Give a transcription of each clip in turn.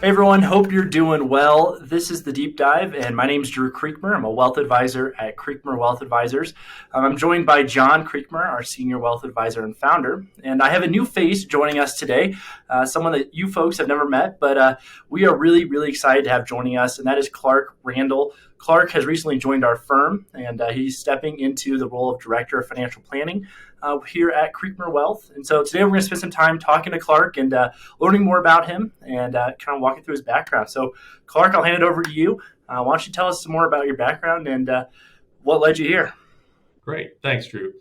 Hey everyone, hope you're doing well. This is the Deep Dive, and my name is Drew Creekmur. I'm a wealth advisor at Creekmur Wealth Advisors. I'm joined by John Creekmur, our senior wealth advisor and founder. And I have a new face joining us today, someone that you folks have never met, but we are really, really excited to have joining us, and that is Clark Randall. Clark has recently joined our firm, and he's stepping into the role of Director of Financial Planning here at Creekmur Wealth. And so today we're going to spend some time talking to Clark and learning more about him and kind of walking through his background. So, Clark, I'll hand it over to you. Why don't you tell us some more about your background and what led you here? Great. Thanks, Drew.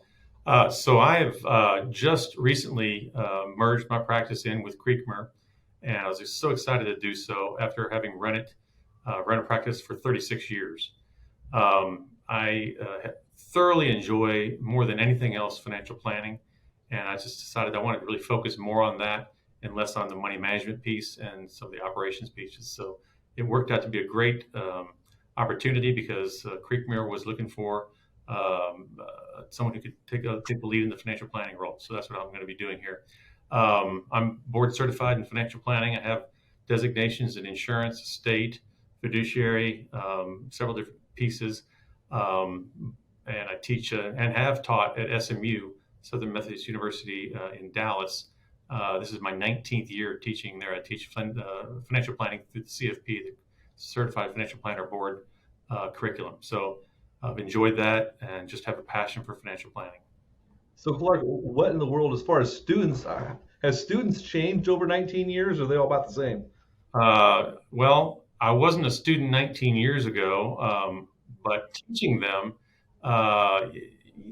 So I have just recently merged my practice in with Creekmur, and I was just so excited to do so after having run a practice for 36 years. I thoroughly enjoy, more than anything else, financial planning, and I just decided I wanted to really focus more on that and less on the money management piece and some of the operations pieces. So it worked out to be a great opportunity because Creekmur was looking for someone who could take the lead in the financial planning role. So that's what I'm going to be doing here. I'm board certified in financial planning. I have designations in insurance, estate, fiduciary, several different pieces. And I teach and have taught at SMU, Southern Methodist University in Dallas. This is my 19th year teaching there. I teach financial planning through the CFP, the Certified Financial Planner Board curriculum. So I've enjoyed that and just have a passion for financial planning. So Clark, what in the world, as far as students, has students changed over 19 years, or are they all about the same? Well, I wasn't a student 19 years ago, but teaching them, uh,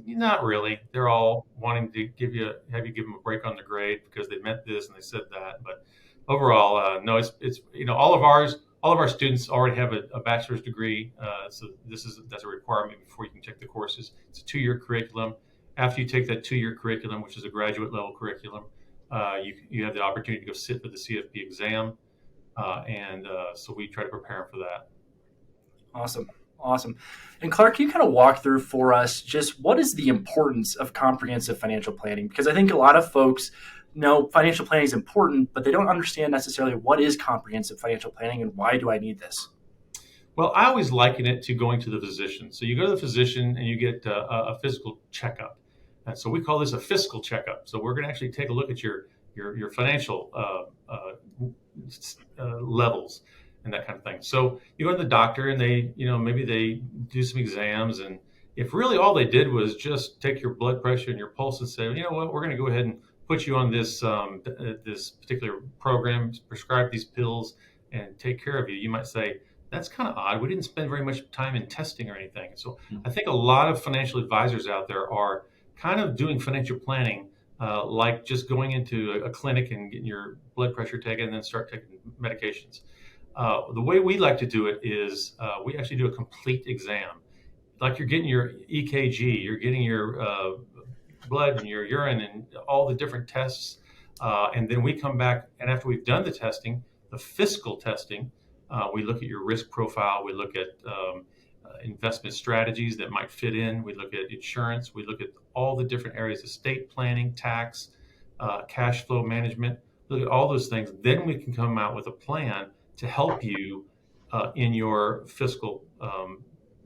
not really. They're all wanting to have you give them a break on the grade because they meant this and they said that. But overall, no, it's all of our students already have a bachelor's degree, so that's a requirement before you can take the courses. It's a 2-year curriculum. After you take that 2-year curriculum, which is a graduate level curriculum, you have the opportunity to go sit for the CFP exam, and so we try to prepare them for that. Awesome. Awesome. And Clark, can you kind of walk through for us just what is the importance of comprehensive financial planning? Because I think a lot of folks know financial planning is important, but they don't understand necessarily what is comprehensive financial planning and why do I need this? Well, I always liken it to going to the physician. So you go to the physician and you get a physical checkup. And so we call this a fiscal checkup. So we're going to actually take a look at your financial levels and that kind of thing. So you go to the doctor and maybe they do some exams. And if really all they did was just take your blood pressure and your pulse and say, you know what, we're going to go ahead and put you on this particular program, prescribe these pills, and take care of you, you might say, that's kind of odd. We didn't spend very much time in testing or anything. So I think a lot of financial advisors out there are kind of doing financial planning like just going into a clinic and getting your blood pressure taken and then start taking medications. The way we like to do it is we actually do a complete exam. Like you're getting your EKG, you're getting your blood and your urine and all the different tests. And then we come back, and after we've done the testing, the fiscal testing, we look at your risk profile. We look at investment strategies that might fit in. We look at insurance. We look at all the different areas: estate planning, tax, cash flow management. Look at all those things. Then we can come out with a plan to help you in your fiscal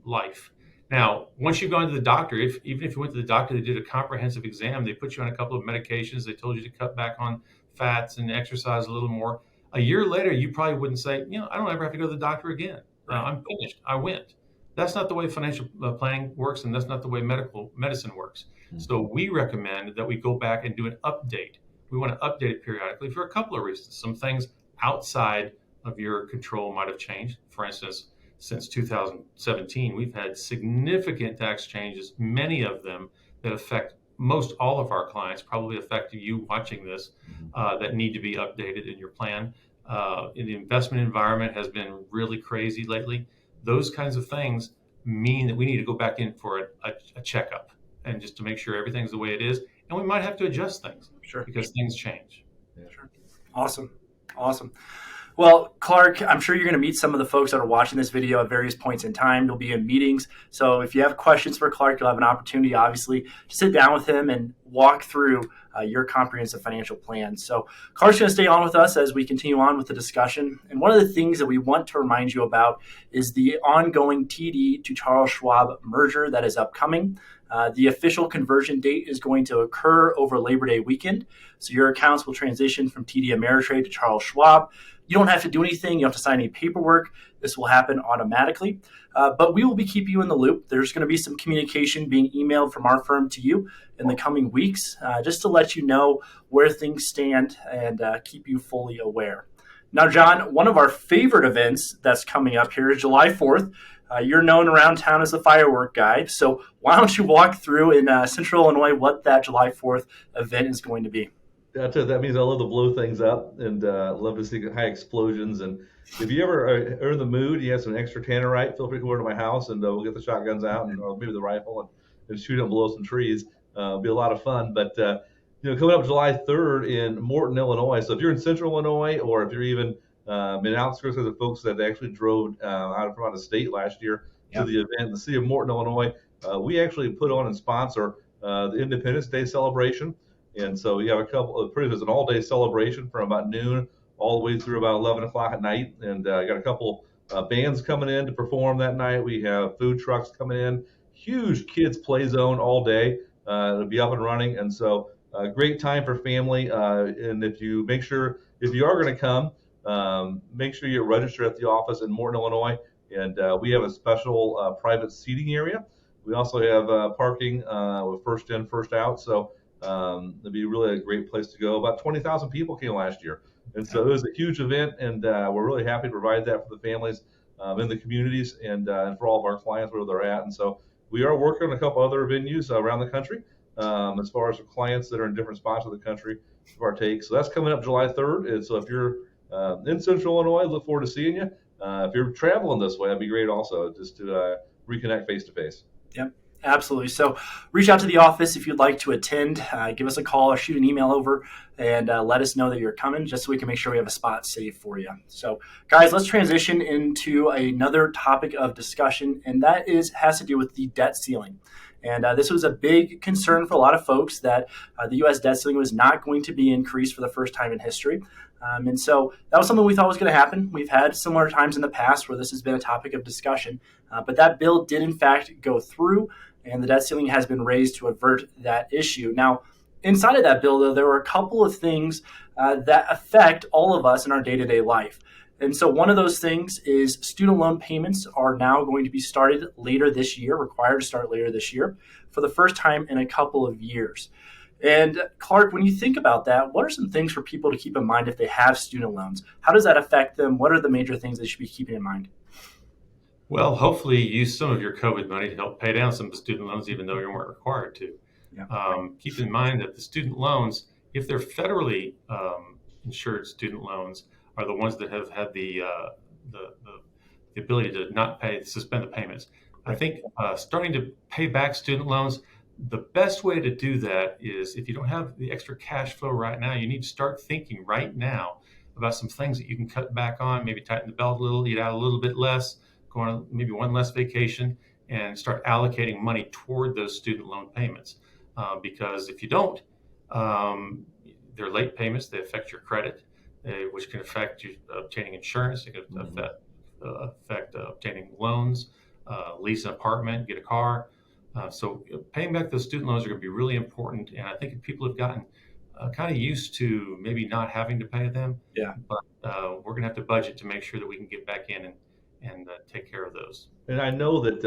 life. Now, once you've gone to the doctor, even if you went to the doctor, they did a comprehensive exam, they put you on a couple of medications, they told you to cut back on fats and exercise a little more. A year later, you probably wouldn't say, I don't ever have to go to the doctor again. I'm finished. I went. That's not the way financial planning works, and that's not the way medicine works. So we recommend that we go back and do an update. We want to update it periodically for a couple of reasons. Some things outside of your control might have changed. For instance, since 2017, we've had significant tax changes, many of them that affect most all of our clients, probably affect you watching this, that need to be updated in your plan. In the investment environment has been really crazy lately. Those kinds of things mean that we need to go back in for a checkup and just to make sure everything's the way it is. And we might have to adjust things Sure. because things change. Sure. Awesome. Awesome. Well, Clark, I'm sure you're going to meet some of the folks that are watching this video at various points in time. You'll be in meetings. So if you have questions for Clark, you'll have an opportunity, obviously, to sit down with him and walk through your comprehensive financial plan. So Clark's going to stay on with us as we continue on with the discussion. And one of the things that we want to remind you about is the ongoing TD to Charles Schwab merger that is upcoming. The official conversion date is going to occur over Labor Day weekend. So your accounts will transition from TD Ameritrade to Charles Schwab. You don't have to do anything. You don't have to sign any paperwork. This will happen automatically. But we will be keeping you in the loop. There's going to be some communication being emailed from our firm to you in the coming weeks, just to let you know where things stand and keep you fully aware. Now, John, one of our favorite events that's coming up here is July 4th. You're known around town as the firework guy. So why don't you walk through in Central Illinois what that July 4th event is going to be? That means I love to blow things up and love to see high explosions. And if you ever are in the mood, you have some extra tannerite, feel free to come over to my house and we'll get the shotguns out and or maybe the rifle and shoot it and blow some trees. It'll be a lot of fun. But coming up July 3rd in Morton, Illinois. So if you're in Central Illinois or if you're even in outskirts of the folks that actually drove out of state last year to the event in the city of Morton, Illinois, we actually put on and sponsor the Independence Day celebration. And so we have a couple of it's an all-day celebration from about noon all the way through about 11 o'clock at night. And I got a couple bands coming in to perform that night. We have food trucks coming in, huge kids play zone all day. It'll be up and running. And so great time for family. And if you are going to come, make sure you're registered at the office in Morton, Illinois. And we have a special private seating area. We also have parking with first in, first out. So it'll be really a great place to go. About 20,000 people came last year. And so it was a huge event, and we're really happy to provide that for the families in the communities and for all of our clients where they're at. And so we are working on a couple other venues around the country as far as the clients that are in different spots of the country to partake. So that's coming up July 3rd. And so if you're in Central Illinois, look forward to seeing you. If you're traveling this way, that'd be great also, just to reconnect face to face. Yep. Absolutely. So reach out to the office if you'd like to attend. Give us a call or shoot an email over and let us know that you're coming just so we can make sure we have a spot saved for you. So, guys, let's transition into another topic of discussion, and that has to do with the debt ceiling. And this was a big concern for a lot of folks that the U.S. debt ceiling was not going to be increased for the first time in history. And so that was something we thought was going to happen. We've had similar times in the past where this has been a topic of discussion, but that bill did in fact go through, and the debt ceiling has been raised to avert that issue. Now, inside of that bill, though, there were a couple of things that affect all of us in our day-to-day life. And so one of those things is student loan payments are now going to be started later this year, required to start later this year for the first time in a couple of years. And Clark, when you think about that, what are some things for people to keep in mind if they have student loans? How does that affect them? What are the major things they should be keeping in mind? Well, hopefully use some of your COVID money to help pay down some of the student loans, even though you weren't required to. Yeah. Keep in mind that the student loans, if they're federally insured student loans, are the ones that have had the ability to not pay, suspend the payments. I think starting to pay back student loans, the best way to do that is if you don't have the extra cash flow right now, you need to start thinking right now about some things that you can cut back on, maybe tighten the belt a little, eat out a little bit less, go on maybe one less vacation, and start allocating money toward those student loan payments. Because if you don't, they're late payments, they affect your credit, which can affect you obtaining insurance, it can affect obtaining loans, lease an apartment, get a car. So paying back those student loans are going to be really important. And I think if people have gotten kind of used to maybe not having to pay them, but we're going to have to budget to make sure that we can get back in and take care of those. And I know that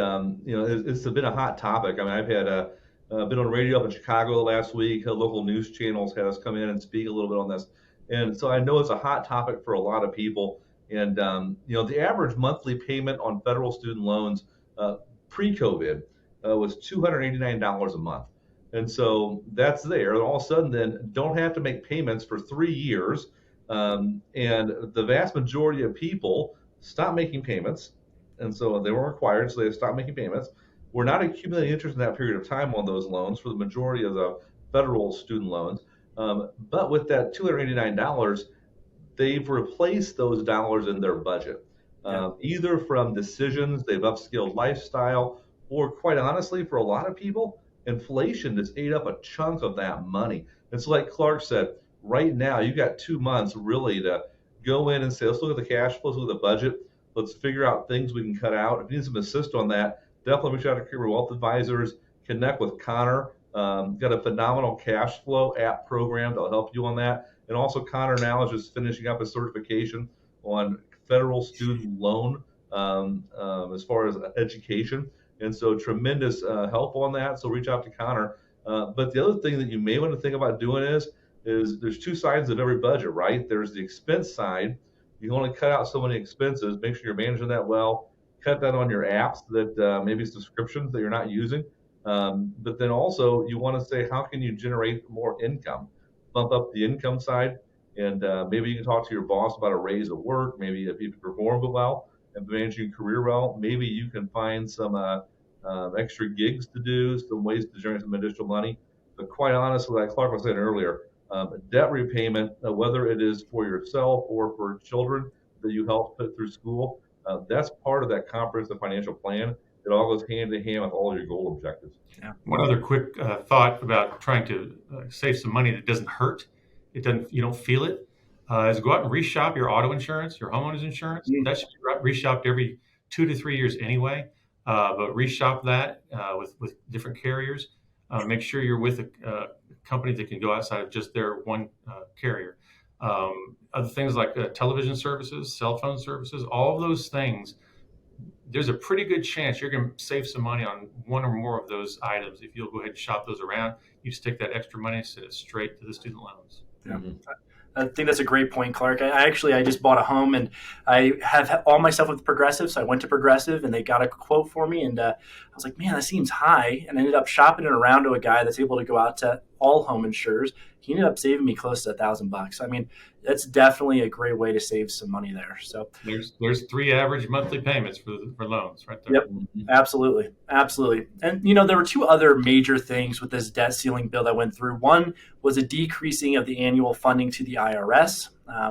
it's been a hot topic. I mean, I've had been on radio up in Chicago last week. Local news channels had us come in and speak a little bit on this, and so I know it's a hot topic for a lot of people. And the average monthly payment on federal student loans pre-COVID was $289 a month, and so that's there. And all of a sudden, then don't have to make payments for 3 years, and the vast majority of people stopped making payments, and so they weren't required, so they stopped making payments. We're not accumulating interest in that period of time on those loans for the majority of the federal student loans. But with that $289, they've replaced those dollars in their budget, either from decisions, they've upskilled lifestyle, or quite honestly, for a lot of people, inflation just ate up a chunk of that money. And so, like Clark said, right now you've got 2 months really to go in and say, let's look at the cash flows, look at the budget, let's figure out things we can cut out. If you need some assist on that, definitely reach out to Creekmur Wealth Advisors, connect with Connor. Got a phenomenal cash flow app program that'll help you on that. And also, Connor now is just finishing up a certification on federal student loan as far as education. And so, tremendous help on that. So, reach out to Connor. But the other thing that you may want to think about doing is there's two sides of every budget, right? There's the expense side. You can only cut out so many expenses. Make sure you're managing that well. Cut that on your apps that maybe subscriptions that you're not using. But then also you want to say, how can you generate more income? Bump up the income side, and maybe you can talk to your boss about a raise at work. Maybe if you perform well and manage your career well, maybe you can find some extra gigs to do, some ways to generate some additional money. But quite honestly, like Clark was saying earlier, debt repayment, whether it is for yourself or for children that you help put through school, that's part of that comprehensive financial plan. It all goes hand in hand with all your goal objectives. Yeah. One other quick thought about trying to save some money that doesn't hurt. You don't feel it. Is go out and reshop your auto insurance, your homeowner's insurance. Mm-hmm. That should be reshopped every 2 to 3 years anyway. But reshop that with different carriers. Make sure you're with a company that can go outside of just their one carrier. Other things like television services, cell phone services, all of those things. There's a pretty good chance you're going to save some money on one or more of those items. If you'll go ahead and shop those around, you just take that extra money and send it straight to the student loans. Yeah. Mm-hmm. I think that's a great point, Clark. I just bought a home, and I have all my stuff with Progressive. So I went to Progressive, and they got a quote for me. And I was like, man, that seems high. And I ended up shopping it around to a guy that's able to go out to all home insurers. He ended up saving me close to $1,000. I mean, that's definitely a great way to save some money there. So there's 3 average monthly payments for loans right there. Yep, absolutely. And there were 2 other major things with this debt ceiling bill that went through. One was a decreasing of the annual funding to the IRS,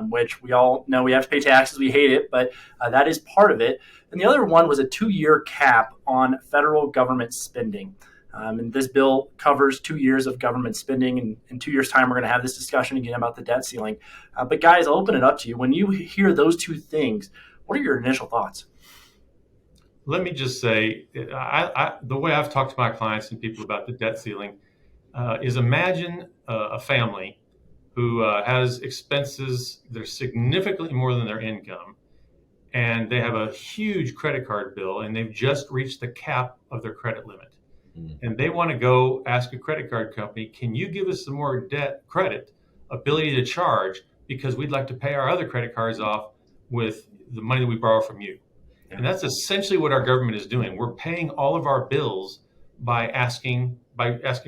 which we all know we have to pay taxes. We hate it, but that is part of it. And the other one was a 2-year cap on federal government spending. And this bill covers 2 years of government spending. And in 2 years' time, we're going to have this discussion again about the debt ceiling. But guys, I'll open it up to you. When you hear those 2 things, what are your initial thoughts? Let me just say, the way I've talked to my clients and people about the debt ceiling is imagine a family who has expenses that are significantly more than their income, and they have a huge credit card bill, and they've just reached the cap of their credit limit. And they want to go ask a credit card company, can you give us some more debt credit ability to charge, because we'd like to pay our other credit cards off with the money that we borrow from you. Yeah. And that's essentially what our government is doing. We're paying all of our bills by asking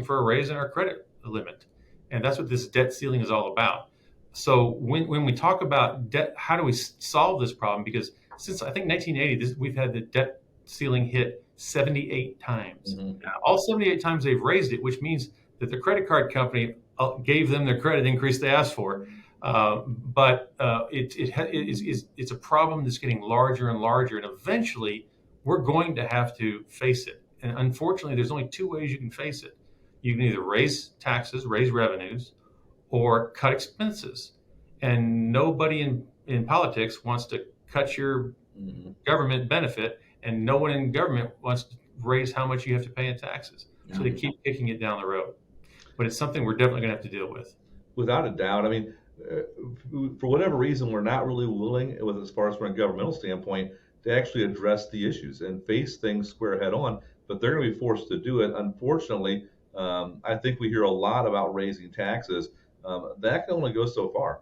for a raise in our credit limit. And that's what this debt ceiling is all about. So when we talk about debt, how do we solve this problem? Because since I think 1980, we've had the debt ceiling hit 78 times. Mm-hmm. All 78 times they've raised it, which means that the credit card company gave them their credit increase they asked for. But it's a problem that's getting larger and larger, and eventually we're going to have to face it. And unfortunately, there's only 2 ways you can face it. You can either raise taxes, raise revenues, or cut expenses. And nobody in politics wants to cut your government benefit, and no one in government wants to raise how much you have to pay in taxes. So they keep kicking it down the road. But it's something we're definitely going to have to deal with. Without a doubt. I mean, for whatever reason, we're not really willing, as far as from a governmental standpoint, to actually address the issues and face things square head on. But they're going to be forced to do it. Unfortunately, I think we hear a lot about raising taxes. That can only go so far.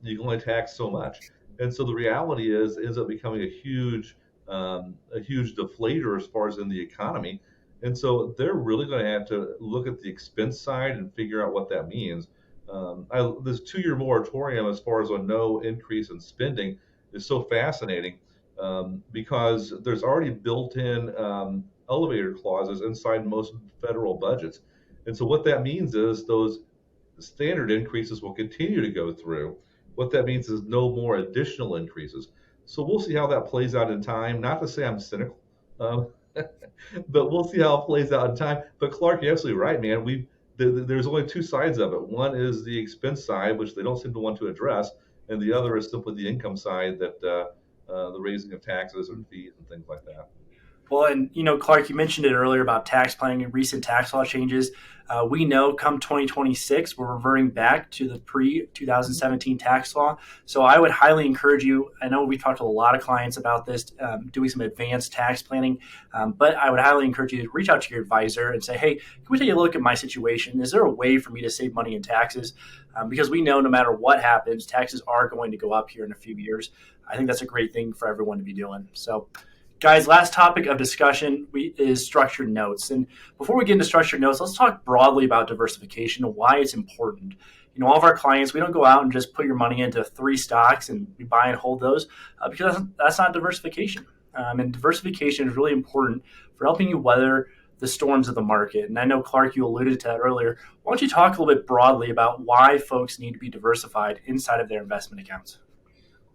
You can only tax so much. And so the reality ends up becoming a huge deflator as far as in the economy. And so they're really going to have to look at the expense side and figure out what that means. This 2-year moratorium, as far as a no increase in spending, is so fascinating because there's already built-in elevator clauses inside most federal budgets. And so what that means is those standard increases will continue to go through. What that means is no more additional increases. So we'll see how that plays out in time. Not to say I'm cynical, um, but we'll see how it plays out in time. But Clark, you're absolutely right, man. There's only two sides of it. One is the expense side, which they don't seem to want to address, and the other is simply the income side, that the raising of taxes and fees and ththings like that. Well, and Clark, you mentioned it earlier about tax planning and recent tax law changes. We know come 2026, we're reverting back to the pre-2017 tax law. So I would highly encourage you. I know we talked to a lot of clients about this, doing some advanced tax planning, but I would highly encourage you to reach out to your advisor and say, hey, can we take a look at my situation? Is there a way for me to save money in taxes? Because we know no matter what happens, taxes are going to go up here in a few years. I think that's a great thing for everyone to be doing. So, guys, last topic of discussion is structured notes. And before we get into structured notes, let's talk broadly about diversification and why it's important. All of our clients, we don't go out and just put your money into 3 stocks and we buy and hold those because that's not diversification. And diversification is really important for helping you weather the storms of the market. And I know, Clark, you alluded to that earlier. Why don't you talk a little bit broadly about why folks need to be diversified inside of their investment accounts?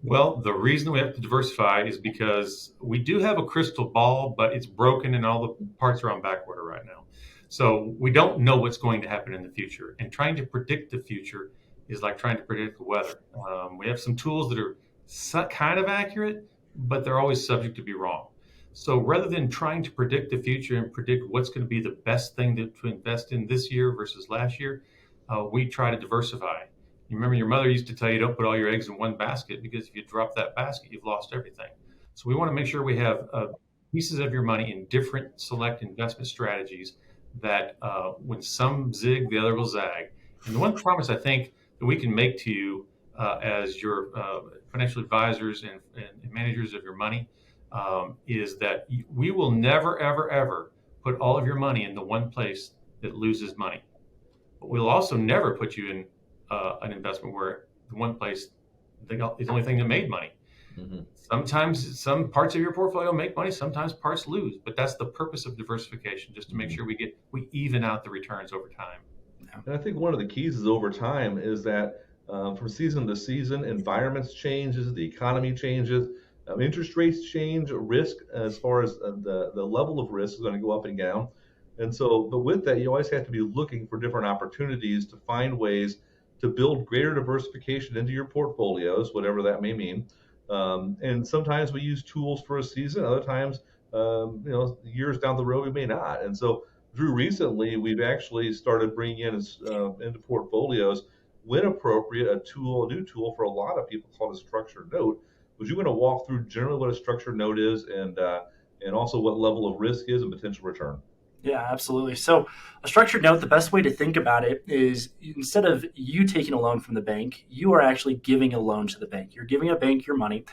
Well, the reason we have to diversify is because we do have a crystal ball, but it's broken and all the parts are on back order right now. So we don't know what's going to happen in the future. And trying to predict the future is like trying to predict the weather. We have some tools that are kind of accurate, but they're always subject to be wrong. So rather than trying to predict the future and predict what's going to be the best thing to invest in this year versus last year, we try to diversify. You remember your mother used to tell you don't put all your eggs in one basket, because if you drop that basket, you've lost everything. So we want to make sure we have pieces of your money in different select investment strategies that when some zig, the other will zag. And the one promise I think that we can make to you as your financial advisors and managers of your money is that we will never, ever, ever put all of your money in the one place that loses money. But we'll also never put you in an investment where the one place is the only thing that made money. Mm-hmm. Sometimes some parts of your portfolio make money, sometimes parts lose, but that's the purpose of diversification, just to make sure we even out the returns over time. And I think one of the keys is over time is that from season to season, environments changes, the economy changes, interest rates change, risk as far as the level of risk is going to go up and down. And so, but with that, you always have to be looking for different opportunities to find ways to build greater diversification into your portfolios, whatever that may mean. And sometimes we use tools for a season. Other times, years down the road, we may not. And so, Drew, recently, we've actually started bringing in into portfolios, when appropriate, a new tool for a lot of people called a structured note. Was you going to walk through generally what a structured note is and also what level of risk is and potential return? Yeah, absolutely. So a structured note, the best way to think about it is instead of you taking a loan from the bank, you are actually giving a loan to the bank. You're giving a bank your money.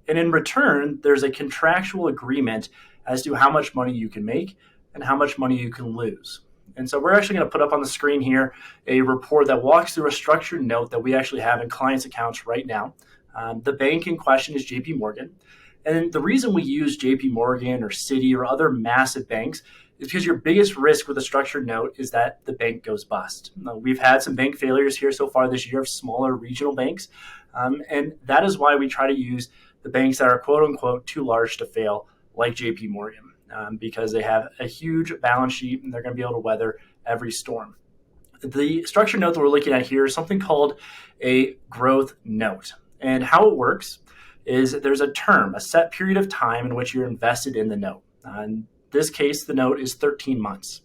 And in return, there's a contractual agreement as to how much money you can make and how much money you can lose. And so we're actually going to put up on the screen here a report that walks through a structured note that we actually have in clients' accounts right now. The bank in question is JP Morgan. And the reason we use JP Morgan or Citi or other massive banks is because your biggest risk with a structured note is that the bank goes bust. We've had some bank failures here so far this year of smaller regional banks. And that is why we try to use the banks that are quote unquote too large to fail, like JP Morgan, because they have a huge balance sheet and they're going to be able to weather every storm. The structured note that we're looking at here is something called a growth note. And how it works is there's a term, a set period of time in which you're invested in the note. In this case, the note is 13 months.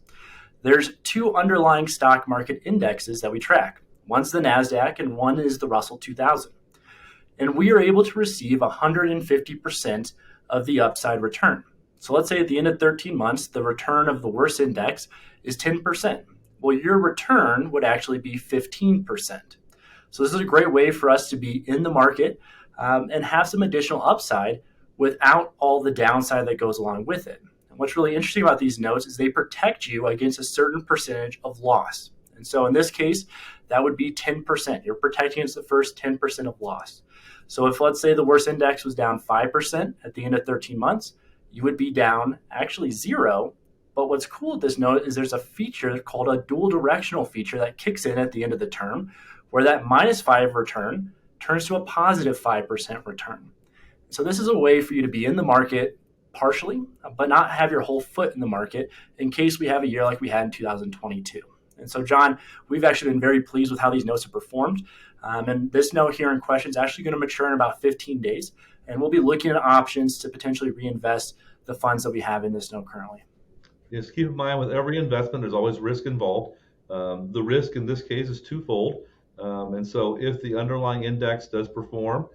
There's 2 underlying stock market indexes that we track. One's the NASDAQ and one is the Russell 2000. And we are able to receive 150% of the upside return. So let's say at the end of 13 months, the return of the worst index is 10%. Well, your return would actually be 15%. So this is a great way for us to be in the market and have some additional upside without all the downside that goes along with it. And what's really interesting about these notes is they protect you against a certain percentage of loss. And so in this case, that would be 10%. You're protecting against the first 10% of loss. So if, let's say, the worst index was down 5% at the end of 13 months, you would be down actually 0. But what's cool with this note is there's a feature called a dual directional feature that kicks in at the end of the term, where that -5 return turns to a positive 5% return. So this is a way for you to be in the market partially, but not have your whole foot in the market in case we have a year like we had in 2022. And so, John, we've actually been very pleased with how these notes have performed. And this note here in question is actually going to mature in about 15 days. And we'll be looking at options to potentially reinvest the funds that we have in this note currently. Yes, keep in mind with every investment, there's always risk involved. The risk in this case is twofold. And so if the underlying index does perform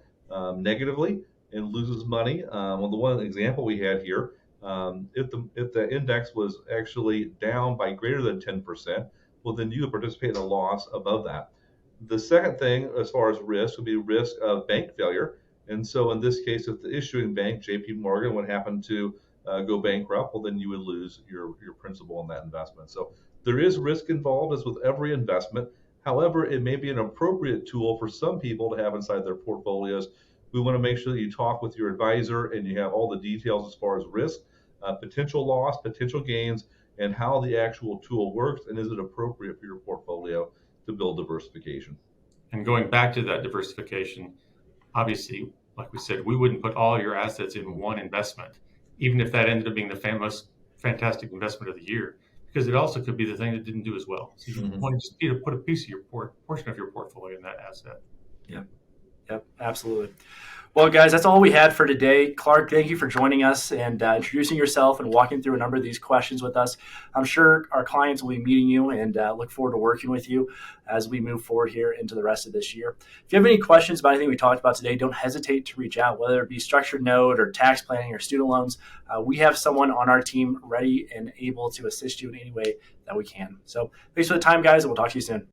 negatively and loses money, well, the one example we had here, if the index was actually down by greater than 10%, well, then you would participate in a loss above that. The second thing, as far as risk, would be risk of bank failure. And so in this case, if the issuing bank, JP Morgan, would happen to go bankrupt, well, then you would lose your principal in that investment. So there is risk involved, as with every investment. However, it may be an appropriate tool for some people to have inside their portfolios. We want to make sure that you talk with your advisor and you have all the details as far as risk, potential loss, potential gains, and how the actual tool works, and is it appropriate for your portfolio to build diversification. And going back to that diversification, obviously, like we said, we wouldn't put all your assets in one investment, even if that ended up being the most fantastic investment of the year, because it also could be the thing that didn't do as well. So you want to just put a piece of your portion of your portfolio in that asset. Yep, absolutely. Well, guys, that's all we had for today. Clark, thank you for joining us and introducing yourself and walking through a number of these questions with us. I'm sure our clients will be meeting you and look forward to working with you as we move forward here into the rest of this year. If you have any questions about anything we talked about today, don't hesitate to reach out, whether it be structured note or tax planning or student loans. We have someone on our team ready and able to assist you in any way that we can. So thanks for the time, guys, and we'll talk to you soon.